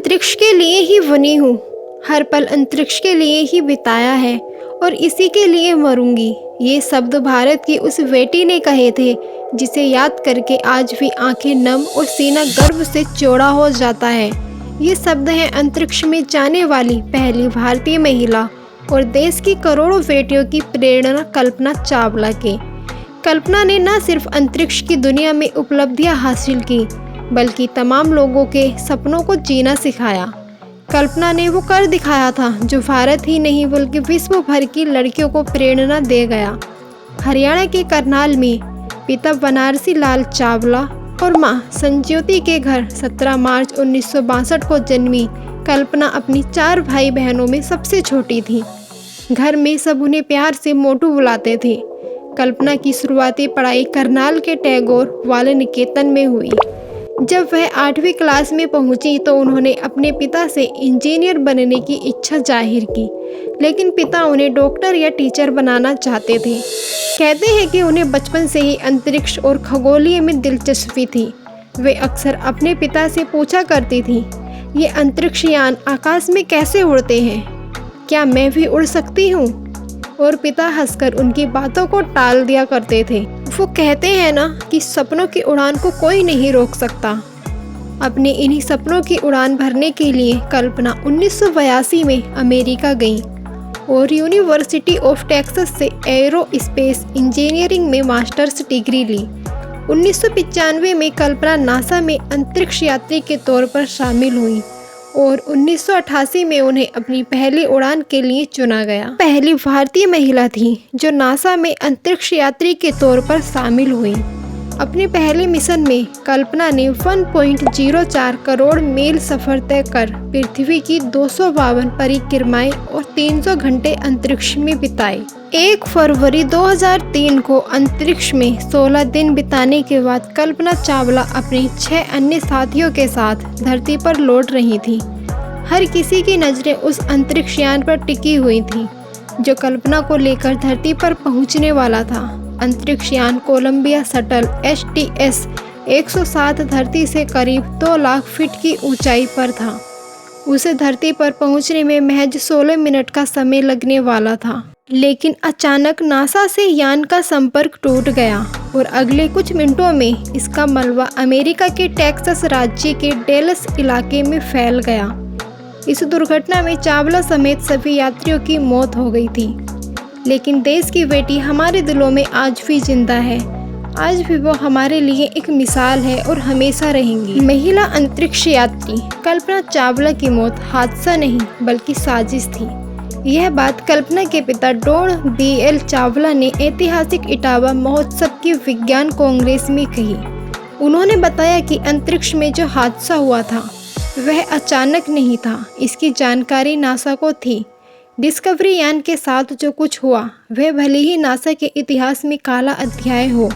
अंतरिक्ष के लिए ही बनी हूँ, हर पल अंतरिक्ष के लिए ही बिताया है और इसी के लिए मरूंगी। ये शब्द भारत की उस बेटी ने कहे थे जिसे याद करके आज भी आंखें नम और सीना गर्व से चौड़ा हो जाता है। ये शब्द हैं अंतरिक्ष में जाने वाली पहली भारतीय महिला और देश की करोड़ों बेटियों की प्रेरणा कल्पना चावला के। कल्पना ने न सिर्फ अंतरिक्ष की दुनिया में उपलब्धियां हासिल की बल्कि तमाम लोगों के सपनों को जीना सिखाया। कल्पना ने वो कर दिखाया था जो भारत ही नहीं बल्कि विश्व भर की लड़कियों को प्रेरणा दे गया। हरियाणा के करनाल में पिता बनारसी लाल चावला और मां संज्योति के घर 17 मार्च 1962 को जन्मी कल्पना अपनी 4 भाई बहनों में सबसे छोटी थी। घर में सब उन्हें प्यार से मोटू बुलाते थे। कल्पना की शुरुआती पढ़ाई करनाल के टैगोर बाल निकेतन में हुई। जब वह 8वीं क्लास में पहुंची तो उन्होंने अपने पिता से इंजीनियर बनने की इच्छा जाहिर की, लेकिन पिता उन्हें डॉक्टर या टीचर बनाना चाहते थे। कहते हैं कि उन्हें बचपन से ही अंतरिक्ष और खगोलीय में दिलचस्पी थी। वे अक्सर अपने पिता से पूछा करती थी, ये अंतरिक्ष यान आकाश में कैसे उड़ते हैं? क्या मैं भी उड़ सकती हूँ? और पिता हंसकर उनकी बातों को टाल दिया करते थे। वो कहते हैं ना कि सपनों की उड़ान को कोई नहीं रोक सकता। अपने इन्हीं सपनों की उड़ान भरने के लिए कल्पना 1982 में अमेरिका गई और यूनिवर्सिटी ऑफ टेक्सास से एरो स्पेस इंजीनियरिंग में मास्टर्स डिग्री ली। 1995 में कल्पना नासा में अंतरिक्ष यात्री के तौर पर शामिल हुई और 1988 में उन्हें अपनी पहली उड़ान के लिए चुना गया। पहली भारतीय महिला थी जो नासा में अंतरिक्ष यात्री के तौर पर शामिल हुई। अपने पहले मिशन में कल्पना ने 1.04 करोड़ मील सफर तय कर पृथ्वी की 252 परिक्रमाएं और 300 घंटे अंतरिक्ष में बिताए। 1 फरवरी 2003 को अंतरिक्ष में 16 दिन बिताने के बाद कल्पना चावला अपने 6 अन्य साथियों के साथ धरती पर लौट रही थी। हर किसी की नज़रें उस अंतरिक्ष यान पर टिकी हुई थी जो कल्पना को लेकर धरती पर पहुंचने वाला था। अंतरिक्ष यान कोलंबिया शटल STS 107 धरती से करीब 2 लाख फीट की ऊंचाई पर था। उसे धरती पर पहुंचने में महज 16 मिनट का समय लगने वाला था, लेकिन अचानक नासा से यान का संपर्क टूट गया और अगले कुछ मिनटों में इसका मलबा अमेरिका के टेक्सास राज्य के डेलस इलाके में फैल गया। इस दुर्घटना में चावला समेत सभी यात्रियों की मौत हो गई थी, लेकिन देश की बेटी हमारे दिलों में आज भी जिंदा है। आज भी वो हमारे लिए एक मिसाल है और हमेशा रहेंगी। महिला अंतरिक्ष यात्री कल्पना चावला की मौत हादसा नहीं बल्कि साजिश थी। यह बात कल्पना के पिता डॉन BL चावला ने ऐतिहासिक इटावा महोत्सव की विज्ञान कांग्रेस में कही। उन्होंने बताया कि अंतरिक्ष में जो हादसा हुआ था वह अचानक नहीं था, इसकी जानकारी नासा को थी। डिस्कवरी यान के साथ जो कुछ हुआ वह भले ही नासा के इतिहास में काला अध्याय हो,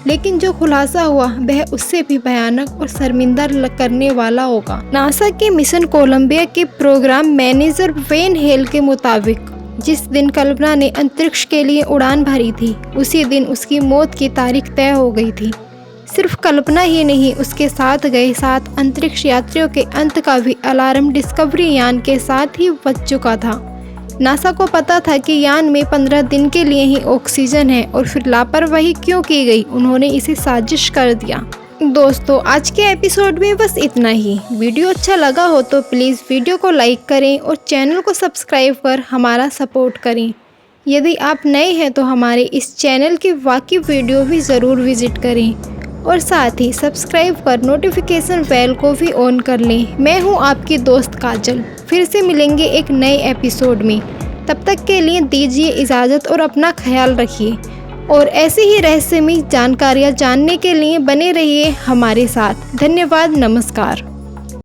लेकिन जो खुलासा हुआ वह उससे भी भयानक और शर्मिंदा करने वाला होगा। नासा के मिशन कोलंबिया के प्रोग्राम मैनेजर वेन हेल के मुताबिक जिस दिन कल्पना ने अंतरिक्ष के लिए उड़ान भरी थी उसी दिन उसकी मौत की तारीख तय हो गई थी। सिर्फ कल्पना ही नहीं, उसके साथ गए 7 अंतरिक्ष यात्रियों के अंत का भी अलार्म डिस्कवरी यान के साथ ही बज चुका था। नासा को पता था कि यान में 15 दिन के लिए ही ऑक्सीजन है और फिर लापरवाही क्यों की गई, उन्होंने इसे साजिश कर दिया। दोस्तों, आज के एपिसोड में बस इतना ही। वीडियो अच्छा लगा हो तो प्लीज़ वीडियो को लाइक करें और चैनल को सब्सक्राइब कर हमारा सपोर्ट करें। यदि आप नए हैं तो हमारे इस चैनल की बाकी वीडियो भी ज़रूर विजिट करें और साथ ही सब्सक्राइब कर नोटिफिकेशन बेल को भी ऑन कर लें। मैं हूं आपकी दोस्त काजल। फिर से मिलेंगे एक नए एपिसोड में। तब तक के लिए दीजिए इजाज़त और अपना ख्याल रखिए और ऐसे ही रहस्यमयी जानकारियां जानने के लिए बने रहिए हमारे साथ। धन्यवाद। नमस्कार।